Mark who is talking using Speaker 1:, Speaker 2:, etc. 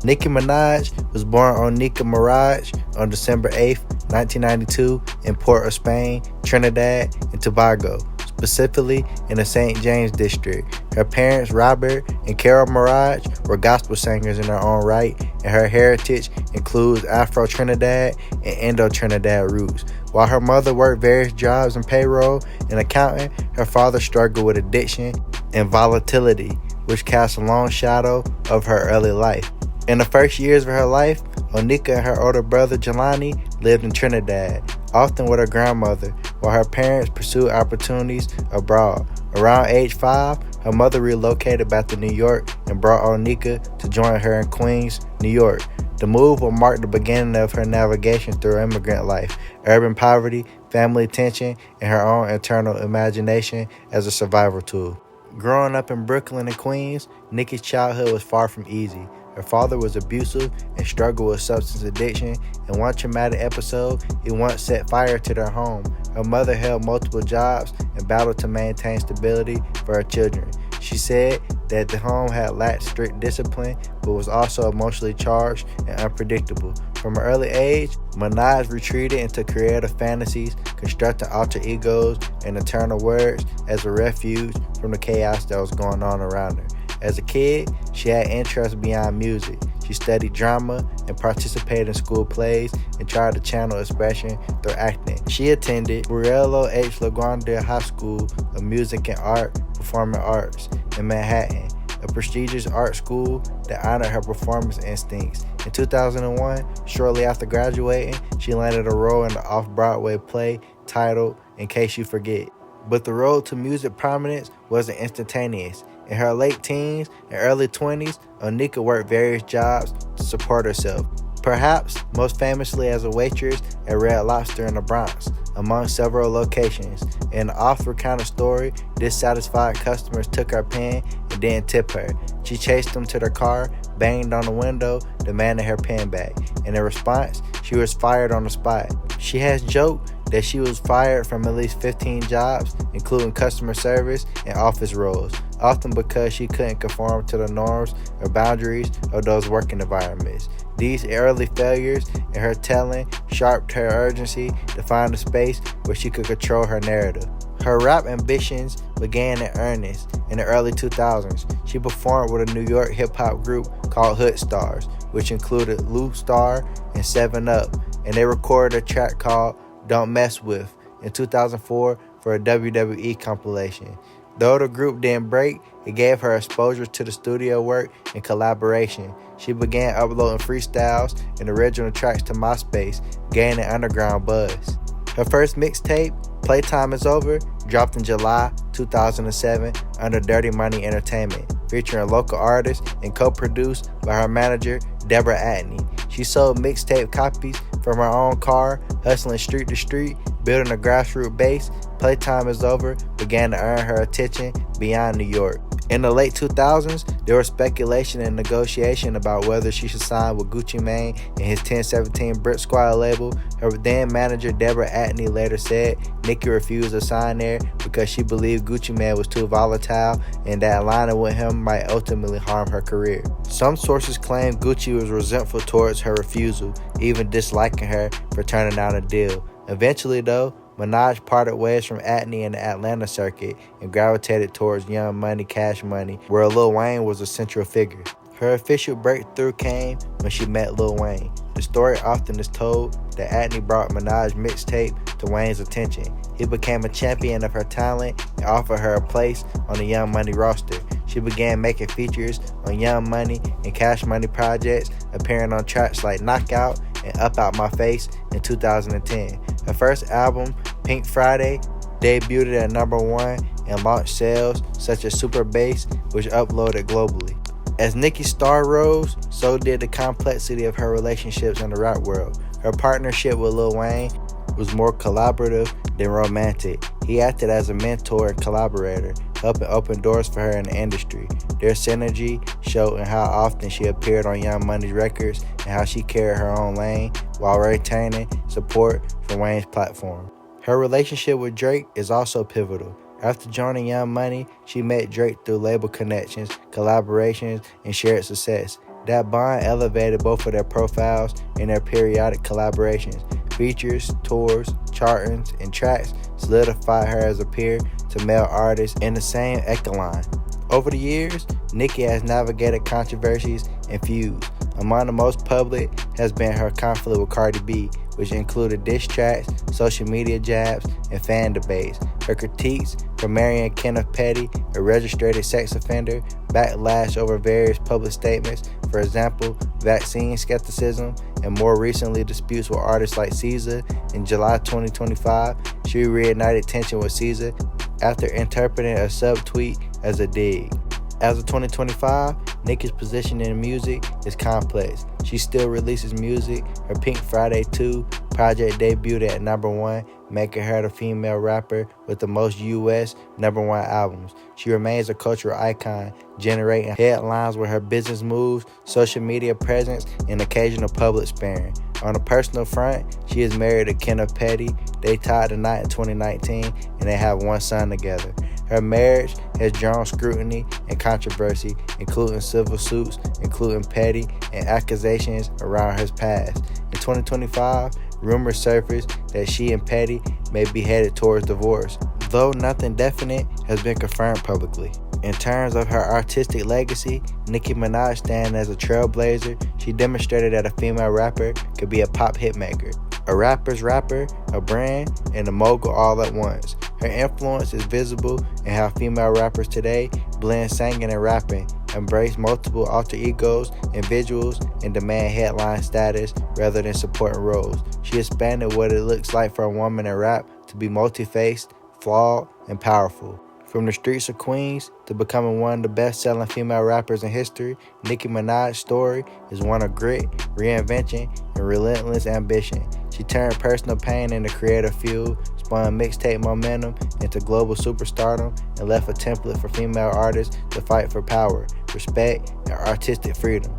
Speaker 1: Nicki Minaj was born on Nicki Mirage on December 8th, 1992 in Port of Spain, Trinidad and Tobago, specifically in the St. James district. Her parents, Robert and Carol Mirage, were gospel singers in their own right, and her heritage includes Afro-Trinidad and Indo-Trinidad roots. While her mother worked various jobs in payroll and accounting, her father struggled with addiction and volatility, which cast a long shadow of her early life. In the first years of her life, Onika and her older brother Jelani lived in Trinidad, often with her grandmother, while her parents pursued opportunities abroad. Around age 5, her mother relocated back to New York and brought Onika to join her in Queens, New York. The move will mark the beginning of her navigation through immigrant life, urban poverty, family tension, and her own internal imagination as a survival tool. Growing up in Brooklyn and Queens, Nicki's childhood was far from easy. Her father was abusive and struggled with substance addiction. In one traumatic episode, he once set fire to their home. Her mother held multiple jobs and battled to maintain stability for her children. She said that the home had lacked strict discipline, but was also emotionally charged and unpredictable. From an early age, Minaj retreated into creative fantasies, constructing alter egos and eternal words as a refuge from the chaos that was going on around her. As a kid, she had interests beyond music. She studied drama and participated in school plays and tried to channel expression through acting. She attended Murelo H. LaGuardia High School of Music and Art, Performing Arts in Manhattan, a prestigious art school that honored her performance instincts. In 2001, shortly after graduating, she landed a role in the off-Broadway play titled In Case You Forget. But the road to music prominence wasn't instantaneous. In her late teens and early 20s, Onika worked various jobs to support herself, perhaps most famously as a waitress at Red Lobster in the Bronx, among several locations. In the oft-recounted story, dissatisfied customers took her pen and didn't tip her. She chased them to their car, banged on the window, demanding her pen back. In response, she was fired on the spot. She has joked that she was fired from at least 15 jobs, including customer service and office roles, often because she couldn't conform to the norms or boundaries of those working environments. These early failures in her telling sharpened her urgency to find a space where she could control her narrative. Her rap ambitions began in earnest in the early 2000s. She performed with a New York hip-hop group called Hood Stars, which included Lou Star and 7 Up, and they recorded a track called Don't Mess With in 2004 for a WWE compilation. Though the group didn't break, it gave her exposure to the studio work and collaboration. She began uploading freestyles and original tracks to MySpace, gaining underground buzz. Her first mixtape, Playtime Is Over, dropped in July 2007 under Dirty Money Entertainment, featuring local artists and co-produced by her manager, Deborah Atney. She sold mixtape copies from her own car, hustling street to street, building a grassroots base. Playtime Is Over began to earn her attention beyond New York. In the late 2000s, there was speculation and negotiation about whether she should sign with Gucci Mane and his 1017 Brit Squad label. Her then manager, Deborah Atney, later said Nicki refused to sign there because she believed Gucci Mane was too volatile and that aligning with him might ultimately harm her career. Some sources claim Gucci was resentful towards her refusal, even disliking her for turning down a deal. Eventually, though, Minaj parted ways from Atney in the Atlanta circuit and gravitated towards Young Money, Cash Money, where Lil Wayne was a central figure. Her official breakthrough came when she met Lil Wayne. The story often is told that Atney brought Minaj's mixtape to Wayne's attention. He became a champion of her talent and offered her a place on the Young Money roster. She began making features on Young Money and Cash Money projects, appearing on tracks like Knockout and Up Out My Face in 2010. Her first album, Pink Friday, debuted at #1 and launched sales such as Super Bass, which uploaded globally. As Nicki's star rose, so did the complexity of her relationships in the rap world. Her partnership with Lil Wayne was more collaborative than romantic. He acted as a mentor and collaborator, helping open doors for her in the industry. Their synergy showed in how often she appeared on Young Money's records and how she carried her own lane while retaining support from Wayne's platform. Her relationship with Drake is also pivotal. After joining Young Money, she met Drake through label connections, collaborations, and shared success. That bond elevated both of their profiles in their periodic collaborations. Features, tours, chartings, and tracks solidified her as a peer to male artists in the same echelon. Over the years, Nicki has navigated controversies and feuds. Among the most public has been her conflict with Cardi B, which included diss tracks, social media jabs, and fan debates. Her critiques for marrying Kenneth Petty, a registered sex offender, backlash over various public statements, for example, vaccine skepticism, and more recently disputes with artists like SZA. In July 2025, she reignited tension with SZA after interpreting a subtweet as a dig. As of 2025, Nicki's position in music is complex. She still releases music. Her Pink Friday 2 project debuted at #1, making her the female rapper with the most U.S. #1 albums. She remains a cultural icon, generating headlines with her business moves, social media presence, and occasional public sparing. On a personal front, she is married to Kenneth Petty. They tied the knot in 2019, and they have one son together. Her marriage has drawn scrutiny and controversy, including civil suits, including Petty, and accusations around his past. In 2025, rumors surfaced that she and Petty may be headed towards divorce, though nothing definite has been confirmed publicly. In terms of her artistic legacy, Nicki Minaj stands as a trailblazer. She demonstrated that a female rapper could be a pop hitmaker, a rapper's rapper, a brand, and a mogul all at once. Her influence is visible in how female rappers today blend singing and rapping, embrace multiple alter egos and visuals, and demand headline status rather than supporting roles. She expanded what it looks like for a woman in rap to be multi-faced, flawed, and powerful. From the streets of Queens to becoming one of the best-selling female rappers in history, Nicki Minaj's story is one of grit, reinvention, and relentless ambition. She turned personal pain into creative fuel, spun mixtape momentum into global superstardom, and left a template for female artists to fight for power, respect, and artistic freedom.